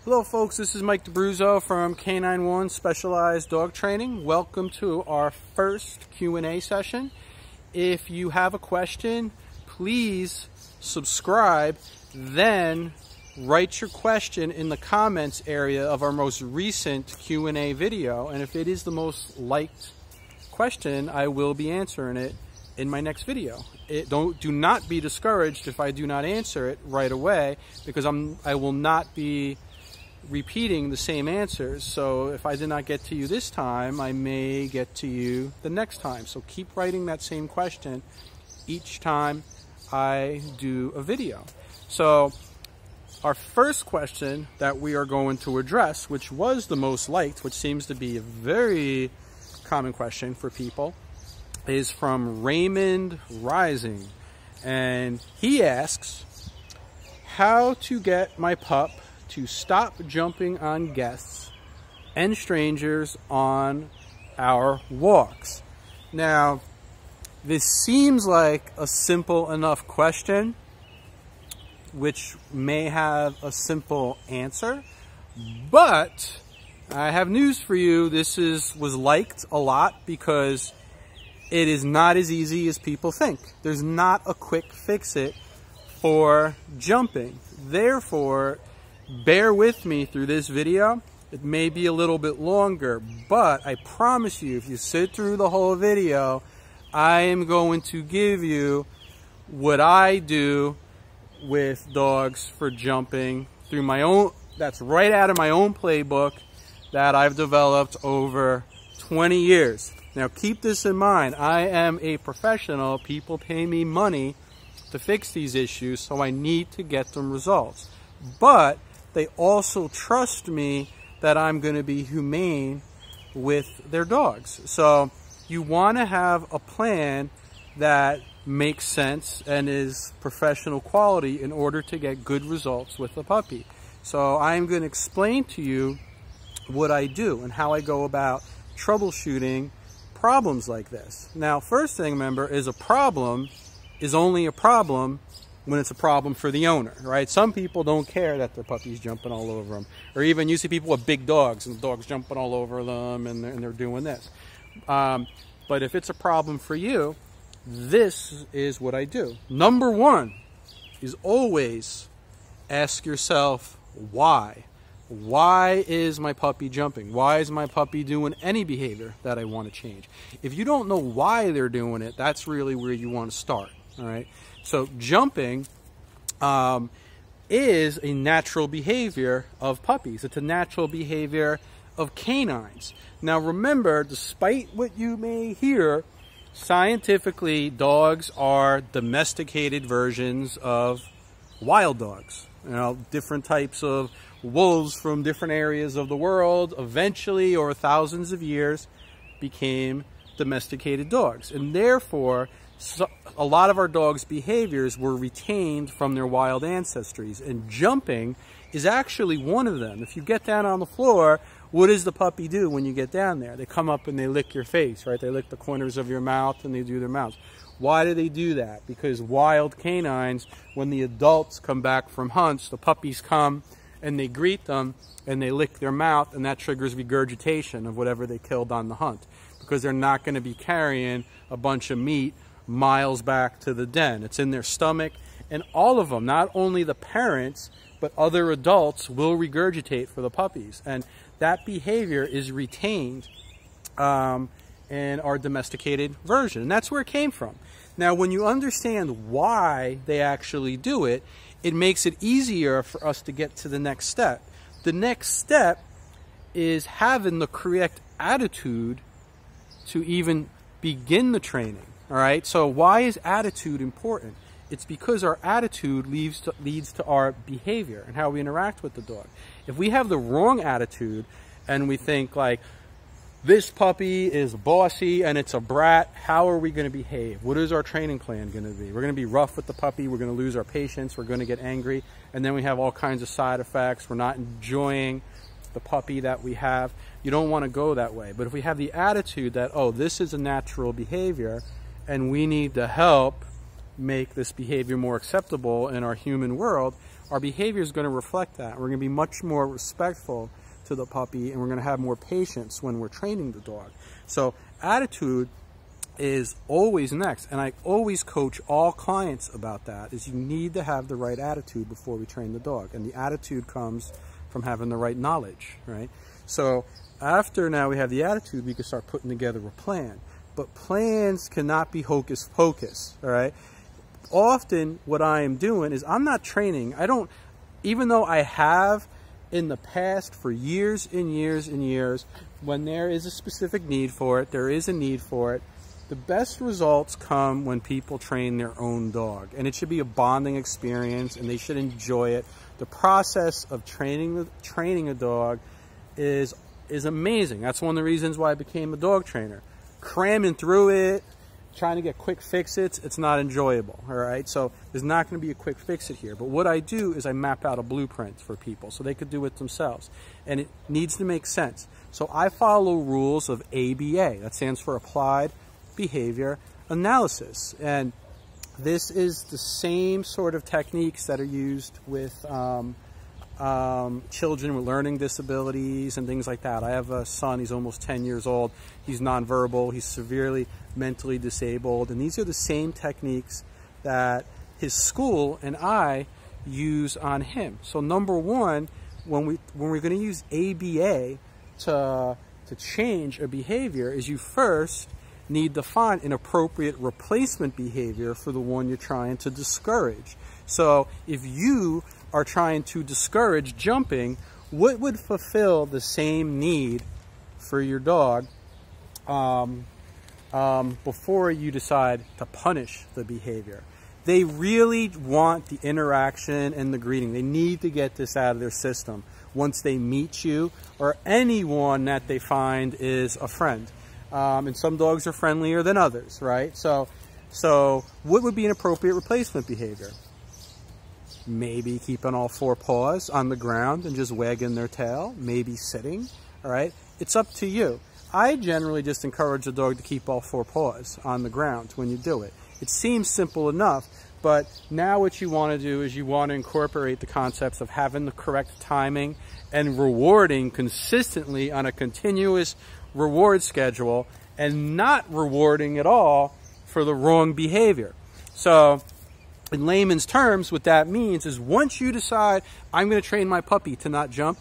Hello folks, this is Mike DeBruzzo from K91 Specialized Dog Training. Welcome to our first Q&A session. If you have a question, please subscribe, then write your question in the comments area of our most recent Q&A video. And if it is the most liked question, I will be answering it in my next video. Do not be discouraged if I do not answer it right away, because I will not be repeating the same answers. So if I did not get to you this time, I may get to you the next time. So keep writing that same question each time I do a video. So our first question that we are going to address, which was the most liked, which seems to be a very common question for people, is from Raymond Rising. And he asks, how to get my pup to stop jumping on guests and strangers on our walks. Now, this seems like a simple enough question, which may have a simple answer, but I have news for you. This was liked a lot because it is not as easy as people think. There's not a quick fix-it for jumping. Therefore, bear with me through this video. It may be a little bit longer, but I promise you, if you sit through the whole video, I am going to give you what I do with dogs for jumping through my own, that's right out of my own playbook that I've developed over 20 years. Now keep this in mind, I am a professional. People pay me money to fix these issues, so I need to get them results. But they also trust me that I'm going to be humane with their dogs. So you want to have a plan that makes sense and is professional quality in order to get good results with the puppy. So I'm going to explain to you what I do and how I go about troubleshooting problems like this. Now, first thing, remember, is a problem is only a problem when it's a problem for the owner, right? Some people don't care that their puppy's jumping all over them. Or even you see people with big dogs and the dog's jumping all over them and they're doing this. But if it's a problem for you, this is what I do. Number one is always ask yourself why. Why is my puppy jumping? Why is my puppy doing any behavior that I want to change? If you don't know why they're doing it, that's really where you want to start, all right? So jumping is a natural behavior of puppies. It's a natural behavior of canines. Now remember, despite what you may hear, scientifically, dogs are domesticated versions of wild dogs. You know, different types of wolves from different areas of the world eventually, over thousands of years, became domesticated dogs. And therefore, a lot of our dogs' behaviors were retained from their wild ancestries, and jumping is actually one of them. If you get down on the floor, what does the puppy do when you get down there? They come up and they lick your face, right? They lick the corners of your mouth and they do their mouths. Why do they do that? Because wild canines, when the adults come back from hunts, the puppies come and they greet them and they lick their mouth, and that triggers regurgitation of whatever they killed on the hunt, because they're not going to be carrying a bunch of meat miles back to the den. It's in their stomach, and all of them, not only the parents, but other adults will regurgitate for the puppies. And that behavior is retained in our domesticated version. And that's where it came from. Now, when you understand why they actually do it, it makes it easier for us to get to the next step. The next step is having the correct attitude to even begin the training. All right, so why is attitude important? It's because our attitude leads to our behavior and how we interact with the dog. If we have the wrong attitude and we think like, this puppy is bossy and it's a brat, how are we going to behave? What is our training plan going to be? We're going to be rough with the puppy, we're going to lose our patience, we're going to get angry, and then we have all kinds of side effects. We're not enjoying the puppy that we have. You don't want to go that way. But if we have the attitude that, oh, this is a natural behavior, and we need to help make this behavior more acceptable in our human world, our behavior is going to reflect that. We're going to be much more respectful to the puppy, and we're going to have more patience when we're training the dog. So attitude is always next, and I always coach all clients about that, is you need to have the right attitude before we train the dog, and the attitude comes from having the right knowledge, right? So after now we have the attitude, we can start putting together a plan. But plans cannot be hocus pocus, all right? Often what I am doing is I'm not training. Even though I have in the past for years and years and years, when there is a specific need for it, there is a need for it, the best results come when people train their own dog. And it should be a bonding experience, and they should enjoy it. The process of training a dog is amazing. That's one of the reasons why I became a dog trainer. Cramming through it, trying to get quick fix-its, it's not enjoyable, all right? So there's not going to be a quick fix-it here. But what I do is I map out a blueprint for people so they could do it themselves. And it needs to make sense. So I follow rules of ABA. That stands for Applied Behavior Analysis. And this is the same sort of techniques that are used with children with learning disabilities and things like that. I have a son, he's almost 10 years old. He's nonverbal, he's severely mentally disabled, and these are the same techniques that his school and I use on him. So number one, when we're going to use ABA to change a behavior, is you first need to find an appropriate replacement behavior for the one you're trying to discourage. So if you are trying to discourage jumping, what would fulfill the same need for your dog before you decide to punish the behavior? They really want the interaction and the greeting. They need to get this out of their system once they meet you or anyone that they find is a friend. And some dogs are friendlier than others, right? So what would be an appropriate replacement behavior? Maybe keeping all four paws on the ground and just wagging their tail. Maybe sitting, all right? It's up to you. I generally just encourage the dog to keep all four paws on the ground when you do it. It seems simple enough, but now what you want to do is you want to incorporate the concepts of having the correct timing and rewarding consistently on a continuous reward schedule and not rewarding at all for the wrong behavior. So in layman's terms, what that means is once you decide, I'm going to train my puppy to not jump,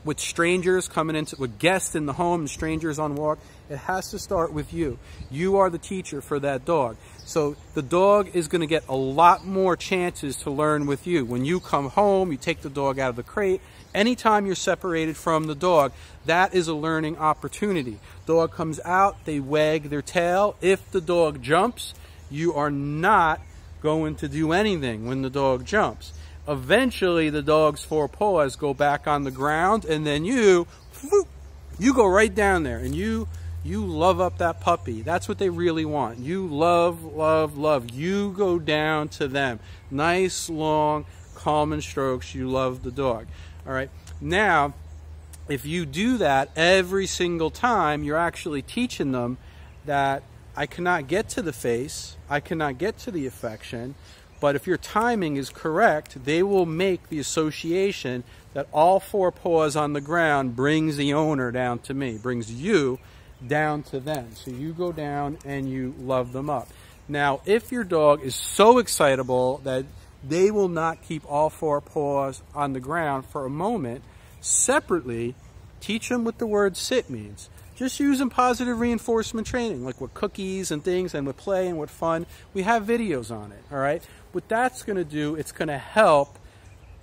with strangers coming into, with guests in the home and strangers on walk, it has to start with you. You are the teacher for that dog. So the dog is going to get a lot more chances to learn with you. When you come home, you take the dog out of the crate. Anytime you're separated from the dog, that is a learning opportunity. Dog comes out, they wag their tail. If the dog jumps, you are not going to do anything when the dog jumps. Eventually, the dog's four paws go back on the ground, and then you go right down there, and you love up that puppy. That's what they really want. You love, love, love. You go down to them. Nice, long, calming strokes. You love the dog. All right. Now, if you do that every single time, you're actually teaching them that I cannot get to the face, I cannot get to the affection, but if your timing is correct, they will make the association that all four paws on the ground brings the owner down to me, brings you down to them. So you go down and you love them up. Now, if your dog is so excitable that they will not keep all four paws on the ground for a moment, separately, teach them what the word sit means. Just using positive reinforcement training, like with cookies and things, and with play and with fun. We have videos on it, all right? What that's going to do, it's going to help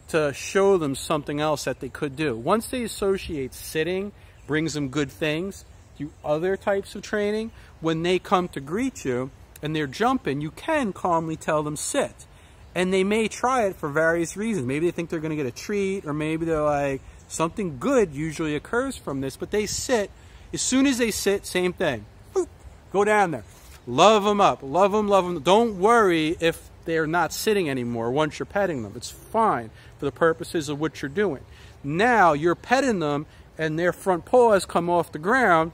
to show them something else that they could do. Once they associate sitting brings them good things, do other types of training, when they come to greet you and they're jumping, you can calmly tell them sit. And they may try it for various reasons. Maybe they think they're going to get a treat, or maybe they're like, something good usually occurs from this, but they sit. As soon as they sit, same thing. Boop, go down there. Love them up. Love them, love them. Don't worry if they're not sitting anymore once you're petting them. It's fine for the purposes of what you're doing. Now you're petting them and their front paws come off the ground.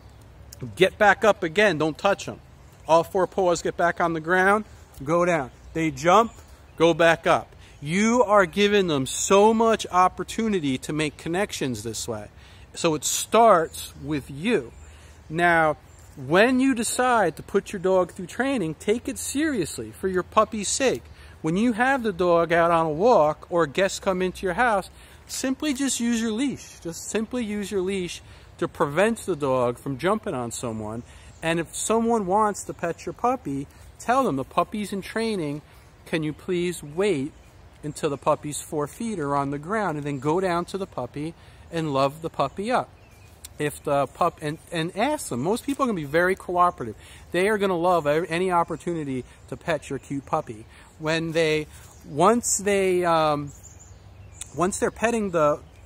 Get back up again. Don't touch them. All four paws get back on the ground. Go down. They jump. Go back up. You are giving them so much opportunity to make connections this way. So it starts with you. Now, when you decide to put your dog through training, take it seriously for your puppy's sake. When you have the dog out on a walk or guests come into your house, simply just use your leash. Just simply use your leash to prevent the dog from jumping on someone. And if someone wants to pet your puppy, tell them the puppy's in training. Can you please wait until the puppy's 4 feet are on the ground, and then go down to the puppy and love the puppy up. If the pup and ask them. Most people are going to be very cooperative. They are going to love any opportunity to pet your cute puppy. When once they're petting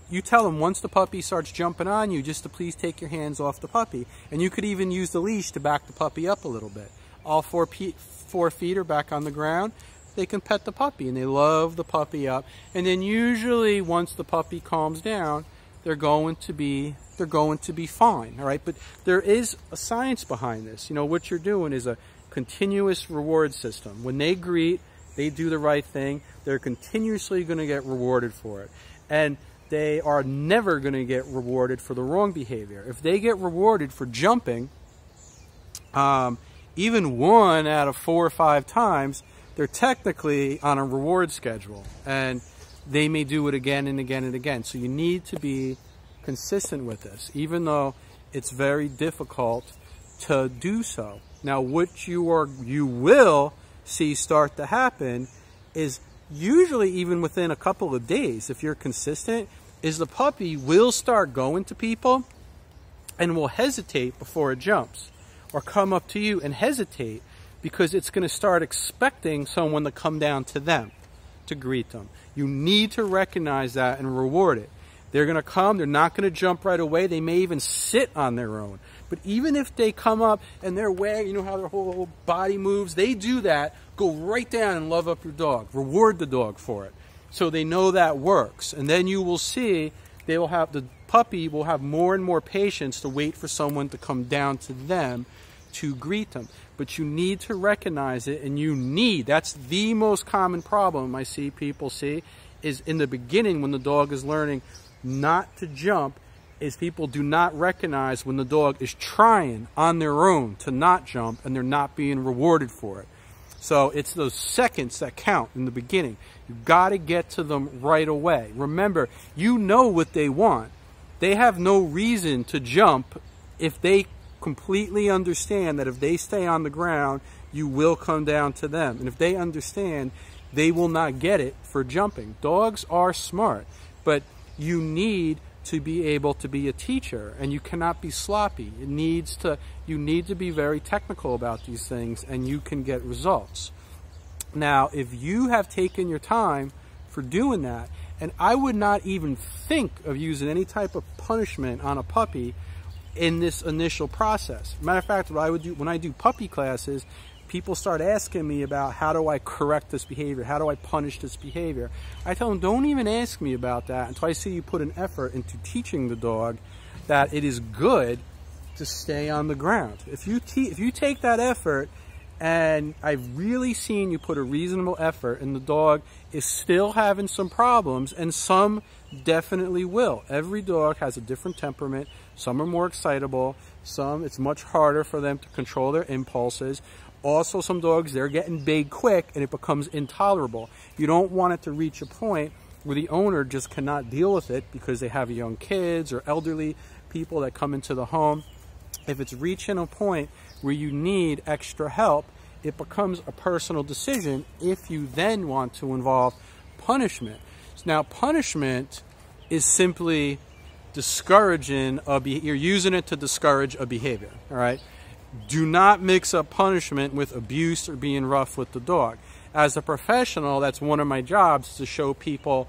you tell them once the puppy starts jumping on you, just to please take your hands off the puppy. And you could even use the leash to back the puppy up a little bit. All 4 feet are back on the ground. They can pet the puppy, and they love the puppy up. And then usually once the puppy calms down, they're going to be fine, all right? But there is a science behind this. You know, what you're doing is a continuous reward system. When they greet, they do the right thing, they're continuously going to get rewarded for it. And they are never going to get rewarded for the wrong behavior. If they get rewarded for jumping, even 1 out of 4 or 5 times, they're technically on a reward schedule, and they may do it again and again and again. So you need to be consistent with this, even though it's very difficult to do so. Now, what you will see start to happen is usually even within a couple of days, if you're consistent, is the puppy will start going to people and will hesitate before it jumps, or come up to you and hesitate, because it's going to start expecting someone to come down to them to greet them. You need to recognize that and reward it. They're going to come, they're not going to jump right away, they may even sit on their own. But even if they come up and they're wagging, you know how their whole body moves, they do that, go right down and love up your dog. Reward the dog for it, so they know that works. And then you will see the puppy will have more and more patience to wait for someone to come down to them to greet them. But you need to recognize it, and that's the most common problem I see people see, is in the beginning when the dog is learning not to jump, is people do not recognize when the dog is trying on their own to not jump and they're not being rewarded for it. So it's those seconds that count in the beginning. You've got to get to them right away. Remember, you know what they want. They have no reason to jump if they completely understand that if they stay on the ground, you will come down to them. And if they understand, they will not get it for jumping. Dogs are smart, but you need to be able to be a teacher, and you cannot be sloppy. You need to be very technical about these things, and you can get results. Now, if you have taken your time for doing that, and I would not even think of using any type of punishment on a puppy in this initial process. Matter of fact, what I would do when I do puppy classes, people start asking me about how do I correct this behavior, how do I punish this behavior. I tell them, don't even ask me about that until I see you put an effort into teaching the dog that it is good to stay on the ground. If you take that effort, and I've really seen you put a reasonable effort, and the dog is still having some problems, and some definitely will. Every dog has a different temperament. Some are more excitable. Some, it's much harder for them to control their impulses. Also, some dogs, they're getting big quick, and it becomes intolerable. You don't want it to reach a point where the owner just cannot deal with it because they have young kids or elderly people that come into the home. If it's reaching a point where you need extra help, it becomes a personal decision if you then want to involve punishment. Now, punishment is simply discouraging you're using it to discourage a behavior, all right? Do not mix up punishment with abuse or being rough with the dog. As a professional, that's one of my jobs, to show people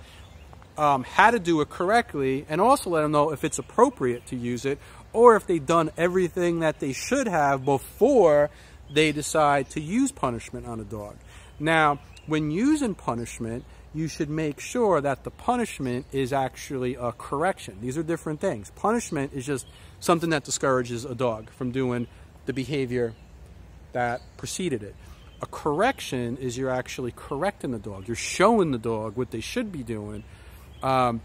how to do it correctly, and also let them know if it's appropriate to use it, or if they've done everything that they should have before they decide to use punishment on a dog. Now, when using punishment, you should make sure that the punishment is actually a correction. These are different things. Punishment is just something that discourages a dog from doing the behavior that preceded it. A correction is you're actually correcting the dog. You're showing the dog what they should be doing. And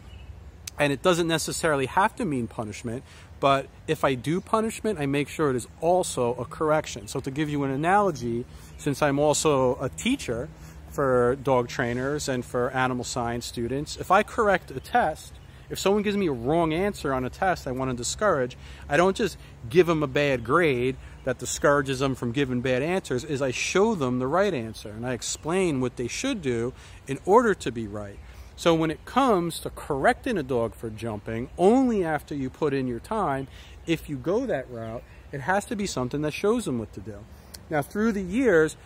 it doesn't necessarily have to mean punishment, but if I do punishment, I make sure it is also a correction. So to give you an analogy, since I'm also a teacher for dog trainers and for animal science students, if I correct a test, if someone gives me a wrong answer on a test I want to discourage, I don't just give them a bad grade that discourages them from giving bad answers. Is I show them the right answer and I explain what they should do in order to be right. So when it comes to correcting a dog for jumping, only after you put in your time, if you go that route, it has to be something that shows them what to do. Now, through the years,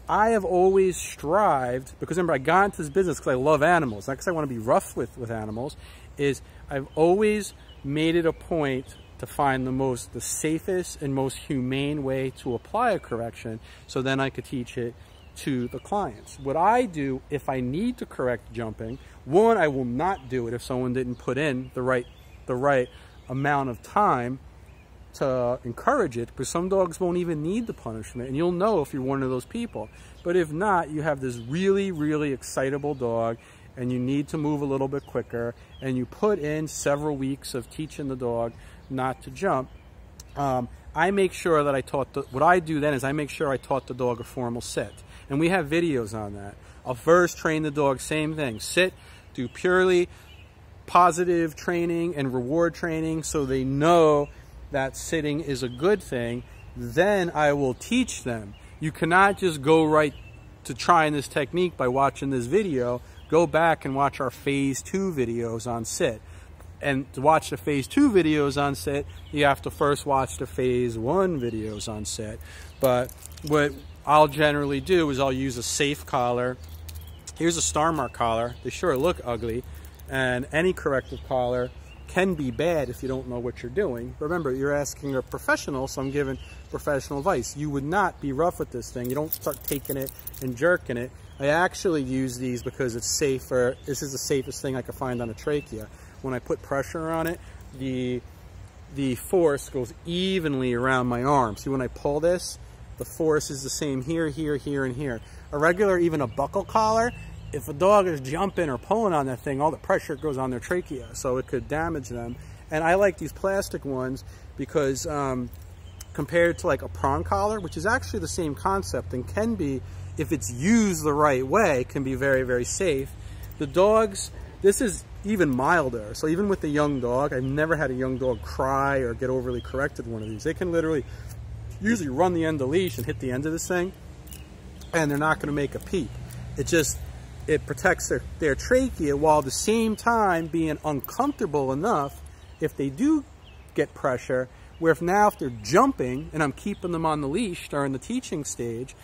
I have always strived, because remember, I got into this business because I love animals, not because I want to be rough with animals, is I've always made it a point to find the safest and most humane way to apply a correction, so then I could teach it to the clients. What I do if I need to correct jumping, one, I will not do it if someone didn't put in the right amount of time to encourage it, because some dogs won't even need the punishment, and you'll know if you're one of those people. But if not, you have this really, really excitable dog and you need to move a little bit quicker, and you put in several weeks of teaching the dog not to jump. I make sure that what I do then is I make sure I taught the dog a formal sit. And we have videos on that. I'll first train the dog, same thing. Sit, do purely positive training and reward training so they know that sitting is a good thing. Then I will teach them. You cannot just go right to trying this technique by watching this video. Go back and watch our phase 2 videos on sit. And to watch the phase 2 videos on sit, you have to first watch the phase 1 videos on sit. But what I'll generally do is I'll use a safe collar. Here's a star mark collar. They sure look ugly, and any corrective collar can be bad if you don't know what you're doing. Remember, you're asking a professional, so I'm giving professional advice. You would not be rough with this thing. You don't start taking it and jerking it. I actually use these because it's safer. This is the safest thing I could find on a trachea. When I put pressure on it, the force goes evenly around my arm. See, when I pull this, the force is the same here, here, here, and here. A regular, even a buckle collar, if a dog is jumping or pulling on that thing, all the pressure goes on their trachea, so it could damage them. And I like these plastic ones because compared to like a prong collar, which is actually the same concept and can be, if it's used the right way, can be very, very safe. The dogs, this is even milder. So even with the young dog, I've never had a young dog cry or get overly corrected one of these. They can literally usually run the end of the leash and hit the end of this thing, and they're not going to make a peep. It protects their trachea while at the same time being uncomfortable enough if they do get pressure, where if they're jumping and I'm keeping them on the leash during the teaching stage,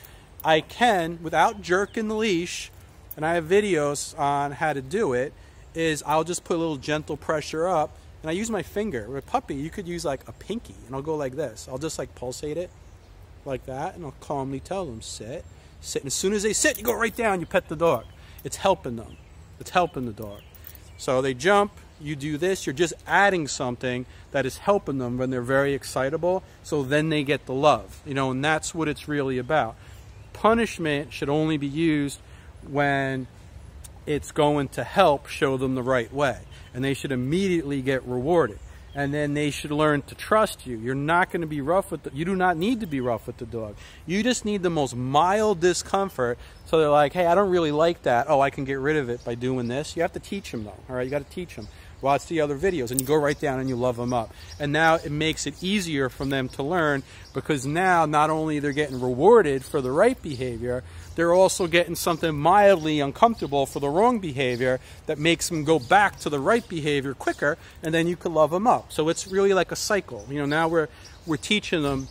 I can, without jerking the leash, and I have videos on how to do it, is I'll just put a little gentle pressure up, and I use my finger. With a puppy, you could use like a pinky, and I'll go like this. I'll just like pulsate it like that, and I'll calmly tell them, sit, sit. And as soon as they sit, you go right down, you pet the dog. It's helping them. It's helping the dog. So they jump, you do this, you're just adding something that is helping them when they're very excitable, so then they get the love, and that's what it's really about. Punishment should only be used when it's going to help show them the right way, and they should immediately get rewarded. And then they should learn to trust you. You're not going to be rough with you do not need to be rough with the dog. You just need the most mild discomfort, so they're like, hey, I don't really like that. Oh, I can get rid of it by doing this. You have to teach them, though. All right, you got to teach them. Watch the other videos, and you go right down and you love them up. And now it makes it easier for them to learn, because now not only they're getting rewarded for the right behavior, they're also getting something mildly uncomfortable for the wrong behavior that makes them go back to the right behavior quicker, and then you can love them up. So it's really like a cycle. Now we're teaching them.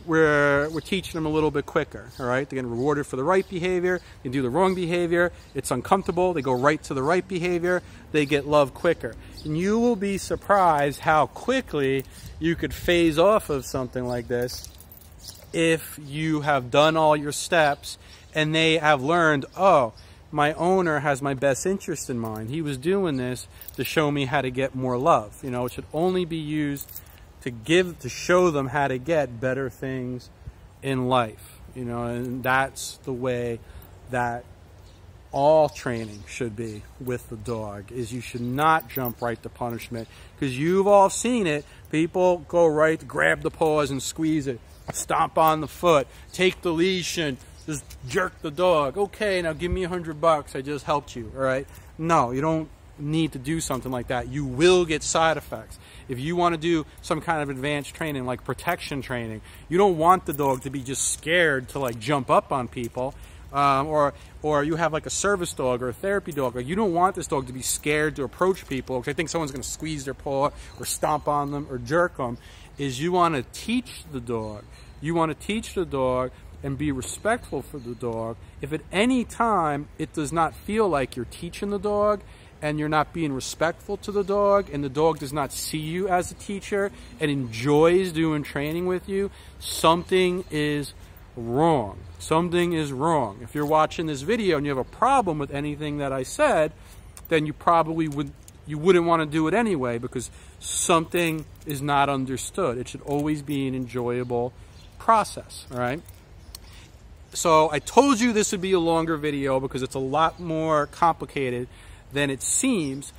We're teaching them a little bit quicker, all right? They're getting rewarded for the right behavior. They do the wrong behavior. It's uncomfortable. They go right to the right behavior. They get love quicker. And you will be surprised how quickly you could phase off of something like this if you have done all your steps and they have learned, oh, my owner has my best interest in mind. He was doing this to show me how to get more love. It should only be used to show them how to get better things in life. you know, and that's the way that all training should be with the dog, is you should not jump right to punishment, because you've all seen it. People go right, grab the paws and squeeze it, stomp on the foot, take the leash and just jerk the dog. Okay, now give me $100, I just helped you, all right? No, you don't need to do something like that. You will get side effects. If you want to do some kind of advanced training like protection training, you don't want the dog to be just scared to like jump up on people. Or you have like a service dog or a therapy dog. Like, you don't want this dog to be scared to approach people because I think someone's going to squeeze their paw or stomp on them or jerk them. Is you want to teach the dog. You want to teach the dog and be respectful for the dog. If at any time it does not feel like you're teaching the dog and you're not being respectful to the dog, and the dog does not see you as a teacher and enjoys doing training with you, something is wrong. Something is wrong. If you're watching this video and you have a problem with anything that I said, then you probably wouldn't want to do it anyway, because something is not understood. It should always be an enjoyable process, all right? So I told you this would be a longer video because it's a lot more complicated than it seems.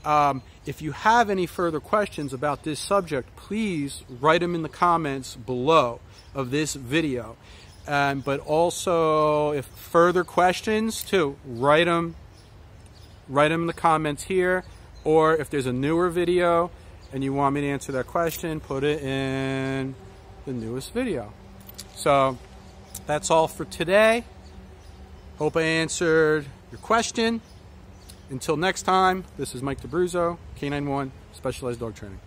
If you have any further questions about this subject, please write them in the comments below of this video. But also, if further questions too, write them in the comments here. Or if there's a newer video and you want me to answer that question, put it in the newest video. So that's all for today. Hope I answered your question. Until next time, this is Mike DeBruzzo, K91 Specialized Dog Training.